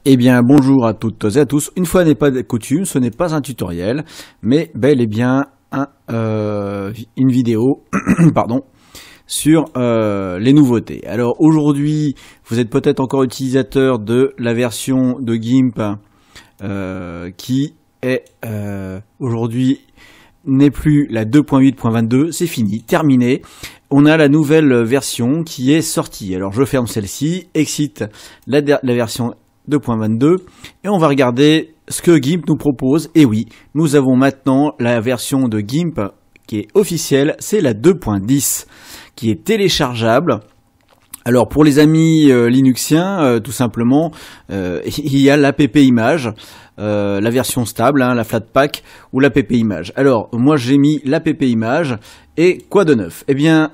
Eh bien, bonjour à toutes et à tous. Une fois n'est pas coutume, ce n'est pas un tutoriel, mais bel et bien une vidéo pardon, sur les nouveautés. Alors aujourd'hui, vous êtes peut-être encore utilisateur de la version de GIMP qui est aujourd'hui n'est plus la 2.8.22, c'est fini, terminé. On a la nouvelle version qui est sortie. Alors je ferme celle-ci, exit la version 2.22 et on va regarder ce que GIMP nous propose. Et oui, nous avons maintenant la version de GIMP qui est officielle, c'est la 2.10 qui est téléchargeable. Alors pour les amis linuxiens, tout simplement, il y a l'app image, la version stable, la Flatpak ou l'app image. Alors moi j'ai mis l'app image et quoi de neuf? Eh bien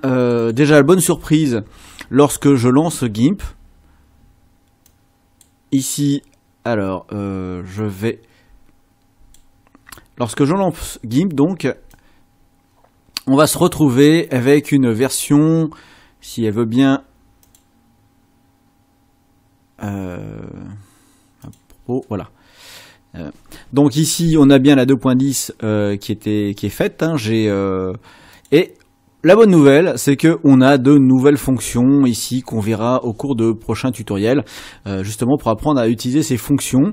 déjà la bonne surprise lorsque je lance GIMP. Ici, alors je vais... Lorsque je lance GIMP, donc, on va se retrouver avec une version, si elle veut bien... voilà. Donc ici, on a bien la 2.10 qui est faite. Et la bonne nouvelle, c'est que on a de nouvelles fonctions ici qu'on verra au cours de prochains tutoriels, justement pour apprendre à utiliser ces fonctions.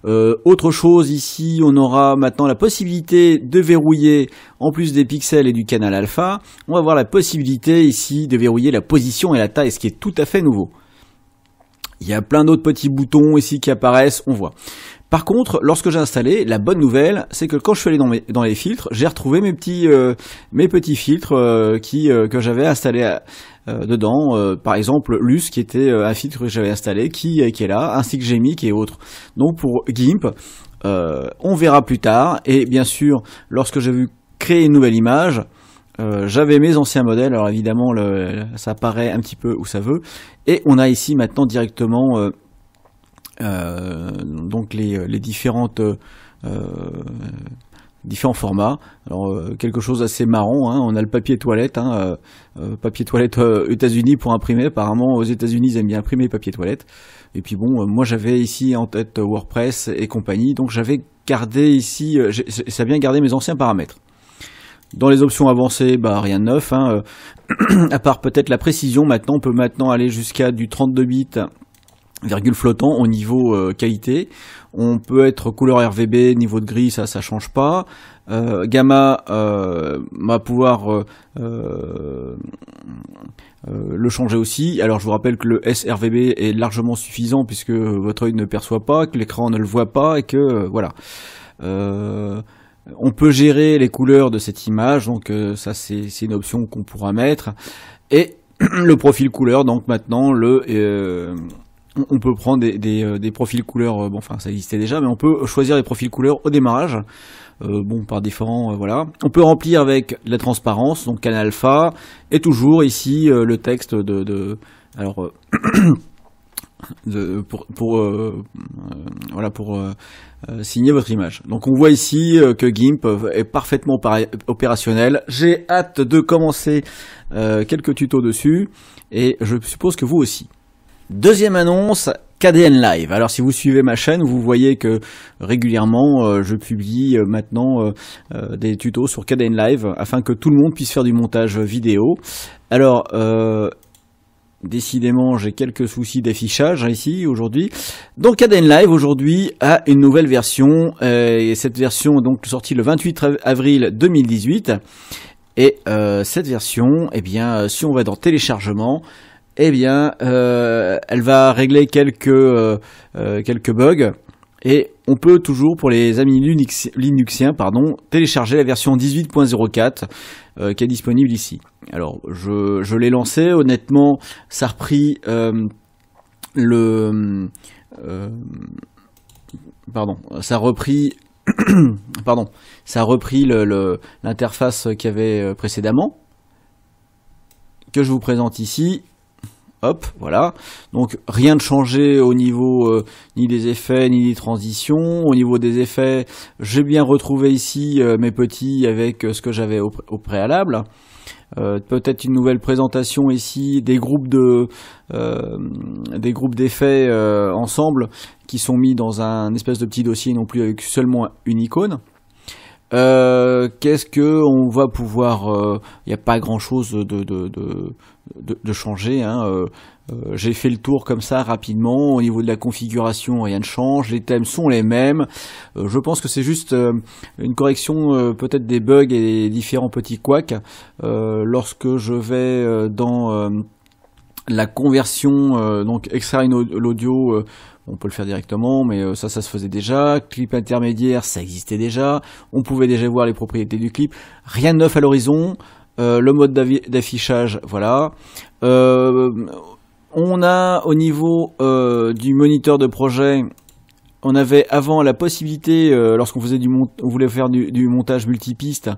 Autre chose ici, on aura maintenant la possibilité de verrouiller, en plus des pixels et du canal alpha, on va avoir la possibilité ici de verrouiller la position et la taille, ce qui est tout à fait nouveau. Il y a plein d'autres petits boutons ici qui apparaissent, on voit. Par contre, lorsque j'ai installé, la bonne nouvelle, c'est que quand je suis allé dans les filtres, j'ai retrouvé mes petits filtres que j'avais installés dedans. Par exemple, Lus, qui était un filtre que j'avais installé, qui est là, ainsi que Gemic et autres. Donc pour GIMP, on verra plus tard. Et bien sûr, lorsque j'ai vu créer une nouvelle image, j'avais mes anciens modèles. Alors évidemment, ça apparaît un petit peu où ça veut. Et on a ici maintenant directement... donc les différents formats. Alors quelque chose d'assez marrant, on a le papier toilette, papier toilette États-Unis pour imprimer. Apparemment aux États-Unis ils aiment bien imprimer papier toilette. Et puis bon, moi j'avais ici en tête WordPress et compagnie, donc j'avais gardé ici, ça a bien gardé mes anciens paramètres. Dans les options avancées, rien de neuf, à part peut-être la précision. Maintenant, on peut aller jusqu'à du 32 bits. Virgule flottant au niveau qualité. On peut être couleur RVB, niveau de gris, ça change pas. Gamma va pouvoir le changer aussi. Alors je vous rappelle que le sRVB est largement suffisant puisque votre œil ne perçoit pas, que l'écran ne le voit pas et que voilà. On peut gérer les couleurs de cette image, donc ça c'est une option qu'on pourra mettre. Et le profil couleur, donc maintenant on peut prendre des profils couleurs, enfin ça existait déjà, mais on peut choisir les profils couleurs au démarrage, par différents, voilà. On peut remplir avec la transparence, donc canal alpha, et toujours ici le texte pour signer votre image. Donc on voit ici que GIMP est parfaitement opérationnel. J'ai hâte de commencer quelques tutos dessus, et je suppose que vous aussi. Deuxième annonce, KDN Live. Alors si vous suivez ma chaîne, vous voyez que régulièrement je publie maintenant des tutos sur KDN Live afin que tout le monde puisse faire du montage vidéo. Alors décidément j'ai quelques soucis d'affichage ici aujourd'hui. Donc KDN Live aujourd'hui a une nouvelle version et cette version est donc sortie le 28 avril 2018. Et cette version, si on va dans téléchargement, elle va régler quelques bugs, et on peut toujours, pour les amis linuxiens, télécharger la version 18.04 qui est disponible ici. Alors je l'ai lancé, honnêtement ça a repris ça a repris l'interface qu'il y avait précédemment, que je vous présente ici. Hop, voilà. Donc rien de changé au niveau ni des effets ni des transitions. Au niveau des effets, j'ai bien retrouvé ici mes petits avec ce que j'avais au préalable. peut-être une nouvelle présentation ici, des groupes d'effets ensemble qui sont mis dans un espèce de petit dossier, non plus avec seulement une icône. Qu'est-ce que on va pouvoir il n'y a pas grand chose de changer, hein. J'ai fait le tour comme ça rapidement. Au niveau de la configuration, rien ne change, les thèmes sont les mêmes. Je pense que c'est juste une correction peut-être des bugs et des différents petits couacs. Lorsque je vais dans la conversion, donc extraire l'audio, on peut le faire directement, mais ça se faisait déjà. Clip intermédiaire, ça existait déjà. On pouvait déjà voir les propriétés du clip. Rien de neuf à l'horizon. Le mode d'affichage, voilà. On a au niveau du moniteur de projet, on avait avant la possibilité, lorsqu'on faisait on voulait faire du montage multipiste,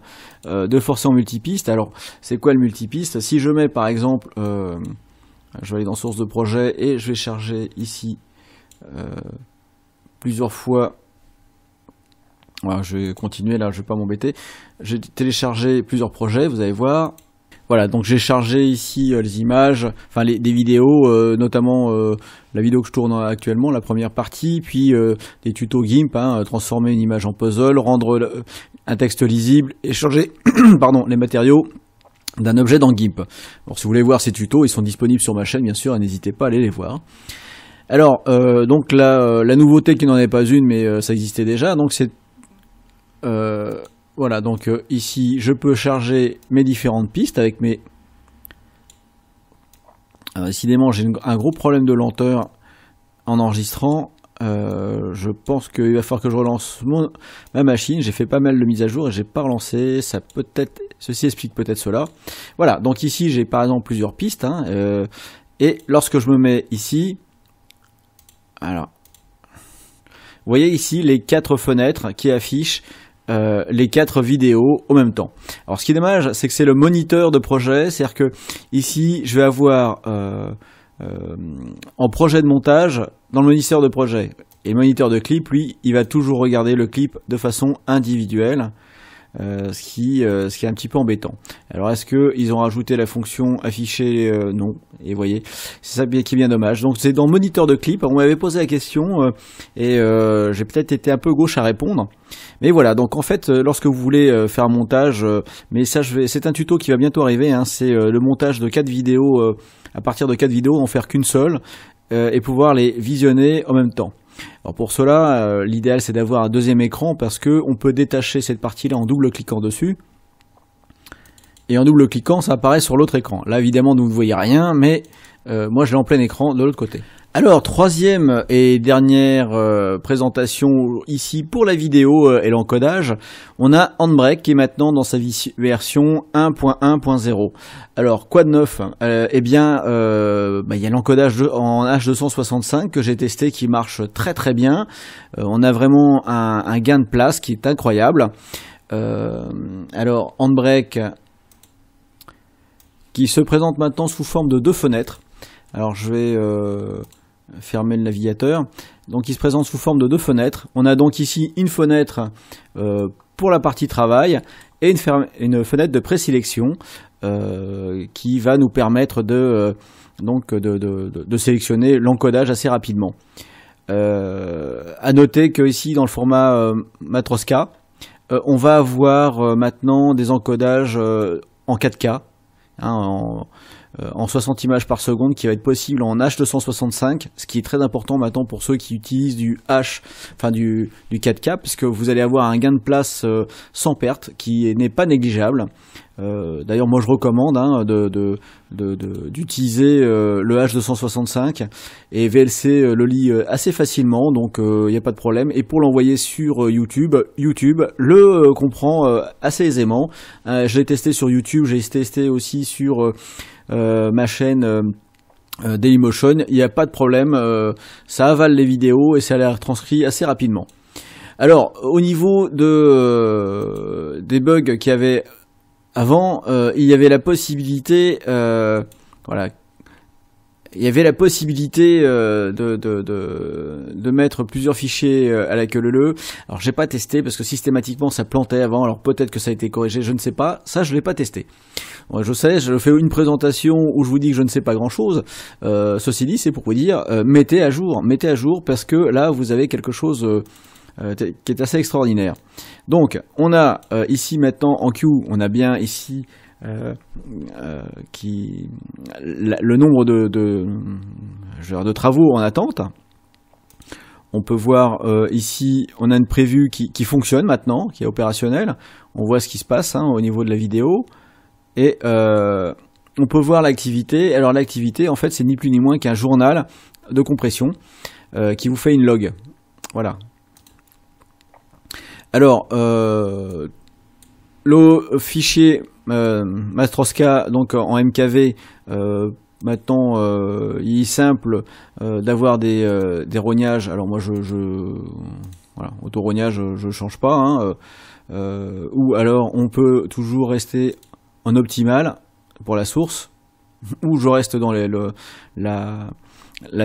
de forcer en multipiste. Alors, c'est quoi le multipiste? Si je mets par exemple, je vais aller dans source de projet et je vais charger ici plusieurs fois. Voilà, je vais continuer là, je vais pas m'embêter. J'ai téléchargé plusieurs projets, vous allez voir. Voilà, donc j'ai chargé ici les images, enfin des vidéos, notamment la vidéo que je tourne actuellement, la première partie, puis des tutos GIMP, hein, transformer une image en puzzle, rendre un texte lisible et changer pardon, les matériaux d'un objet dans GIMP. Alors si vous voulez voir ces tutos, ils sont disponibles sur ma chaîne bien sûr, et n'hésitez pas à aller les voir. Alors donc la nouveauté qui n'en est pas une, mais ça existait déjà, donc c'est voilà, donc ici je peux charger mes différentes pistes avec mes... décidément j'ai un gros problème de lenteur en enregistrant. Je pense qu'il va falloir que je relance ma machine. J'ai fait pas mal de mises à jour et j'ai pas relancé. Ceci explique peut-être cela. Voilà, donc ici j'ai par exemple plusieurs pistes, hein, et lorsque je me mets ici, alors vous voyez ici les 4 fenêtres qui affichent les 4 vidéos au même temps. Alors ce qui est dommage, c'est que c'est le moniteur de projet, c'est-à-dire que ici je vais avoir en projet de montage dans le moniteur de projet, et le moniteur de clip, lui, il va toujours regarder le clip de façon individuelle, ce qui est un petit peu embêtant. Alors est-ce que ils ont rajouté la fonction afficher? Non, et vous voyez, c'est ça qui est bien dommage. Donc c'est dans moniteur de clip, on m'avait posé la question et j'ai peut-être été un peu gauche à répondre. Mais voilà, donc en fait, lorsque vous voulez faire un montage, mais ça c'est un tuto qui va bientôt arriver, hein, c'est le montage de 4 vidéos, à partir de 4 vidéos, en faire qu'une seule, et pouvoir les visionner en même temps. Alors pour cela, l'idéal c'est d'avoir un deuxième écran, parce que on peut détacher cette partie-là en double-cliquant dessus, et en double-cliquant ça apparaît sur l'autre écran. Là évidemment vous ne voyez rien, mais moi je l'ai en plein écran de l'autre côté. Alors, troisième et dernière présentation ici pour la vidéo et l'encodage, on a Handbrake qui est maintenant dans sa version 1.1.0. Alors, quoi de neuf? Eh bien, il y a l'encodage en H265 que j'ai testé qui marche très très bien. On a vraiment un gain de place qui est incroyable. Alors, Handbrake qui se présente maintenant sous forme de 2 fenêtres. Alors, je vais... fermer le navigateur. Donc il se présente sous forme de 2 fenêtres. On a donc ici une fenêtre pour la partie travail et une fenêtre de présélection qui va nous permettre de sélectionner l'encodage assez rapidement. À noter que ici dans le format Matroska, on va avoir maintenant des encodages en 4K, hein, en 60 images par seconde, qui va être possible en H265, ce qui est très important maintenant pour ceux qui utilisent du 4K, puisque vous allez avoir un gain de place sans perte qui n'est pas négligeable. D'ailleurs moi je recommande d'utiliser le H265, et VLC le lit assez facilement, donc il n'y a pas de problème. Et pour l'envoyer sur YouTube le comprend assez aisément. Je l'ai testé sur YouTube, j'ai testé aussi sur ma chaîne Dailymotion, il n'y a pas de problème, ça avale les vidéos et ça les retranscrit assez rapidement. Alors au niveau des bugs qu'il y avait avant, il y avait la possibilité, voilà, il y avait la possibilité de mettre plusieurs fichiers à la queue leu. Alors j'ai pas testé parce que systématiquement ça plantait avant. Alors peut-être que ça a été corrigé, je ne sais pas. Ça je l'ai pas testé. Moi, je sais, je fais une présentation où je vous dis que je ne sais pas grand-chose. Ceci dit, c'est pour vous dire, mettez à jour parce que là vous avez quelque chose qui est assez extraordinaire. Donc on a ici maintenant en queue, on a bien ici le nombre de travaux en attente. On peut voir ici, on a une prévue qui fonctionne maintenant, qui est opérationnelle. On voit ce qui se passe au niveau de la vidéo et on peut voir l'activité. Alors l'activité, en fait, c'est ni plus ni moins qu'un journal de compression qui vous fait une log. Voilà. Alors le fichier Matroska, donc en MKV, maintenant il est simple d'avoir des rognages. Alors moi voilà, auto-rognage je change pas, ou alors on peut toujours rester en optimal pour la source, ou je reste dans la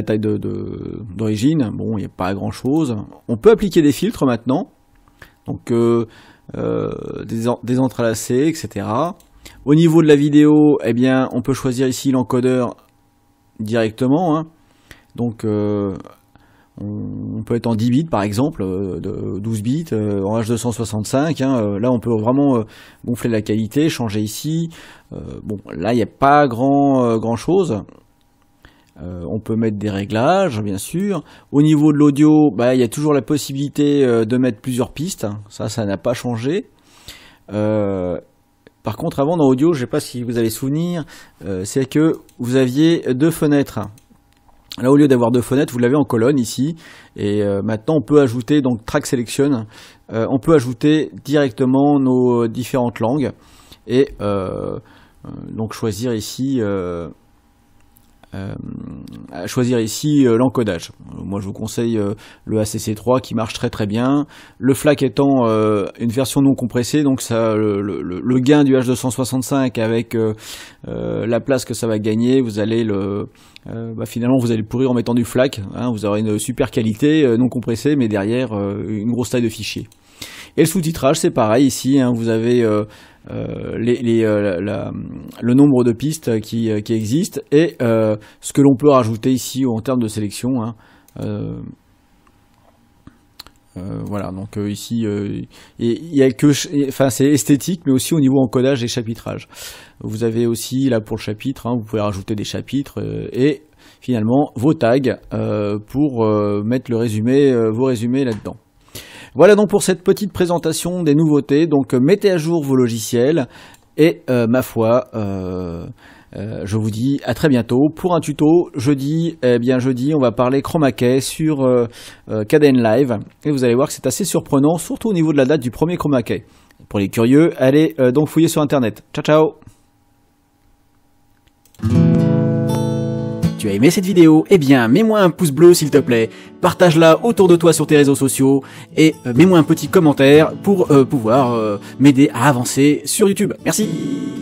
taille d'origine. Bon, il n'y a pas grand chose. On peut appliquer des filtres maintenant, donc des entrelacés, etc. Au niveau de la vidéo, eh bien, on peut choisir ici l'encodeur directement. Donc, on peut être en 10 bits par exemple, 12 bits, en H265. Là, on peut vraiment gonfler la qualité, changer ici. Bon, là, il n'y a pas grand chose. On peut mettre des réglages, bien sûr. Au niveau de l'audio, il y a toujours la possibilité de mettre plusieurs pistes. Ça n'a pas changé. Par contre, avant dans audio, je ne sais pas si vous avez souvenir, c'est que vous aviez deux fenêtres. Là, au lieu d'avoir deux fenêtres, vous l'avez en colonne ici. Et maintenant, on peut ajouter donc Track Selection. On peut ajouter directement nos différentes langues et donc choisir ici. L'encodage. Moi je vous conseille le ACC3 qui marche très très bien. Le FLAC étant une version non compressée, donc ça le gain du H265 avec la place que ça va gagner, vous allez finalement vous allez le pourrir en mettant du FLAC. Vous aurez une super qualité non compressée, mais derrière une grosse taille de fichier. Et le sous-titrage c'est pareil ici. Vous avez le nombre de pistes qui existent et ce que l'on peut rajouter ici en termes de sélection. Voilà, donc ici il y a que, c'est esthétique, mais aussi au niveau encodage et chapitrage. Vous avez aussi là pour le chapitre, vous pouvez rajouter des chapitres et finalement vos tags pour mettre le résumé, vos résumés là-dedans. Voilà donc pour cette petite présentation des nouveautés. Donc mettez à jour vos logiciels et ma foi, je vous dis à très bientôt pour un tuto. Jeudi, on va parler Chroma Key sur Kdenlive et vous allez voir que c'est assez surprenant, surtout au niveau de la date du premier Chroma Key. Pour les curieux, allez donc fouiller sur internet. Ciao ciao. Tu as aimé cette vidéo? Eh bien, mets-moi un pouce bleu s'il te plaît, partage-la autour de toi sur tes réseaux sociaux et mets-moi un petit commentaire pour pouvoir m'aider à avancer sur YouTube. Merci.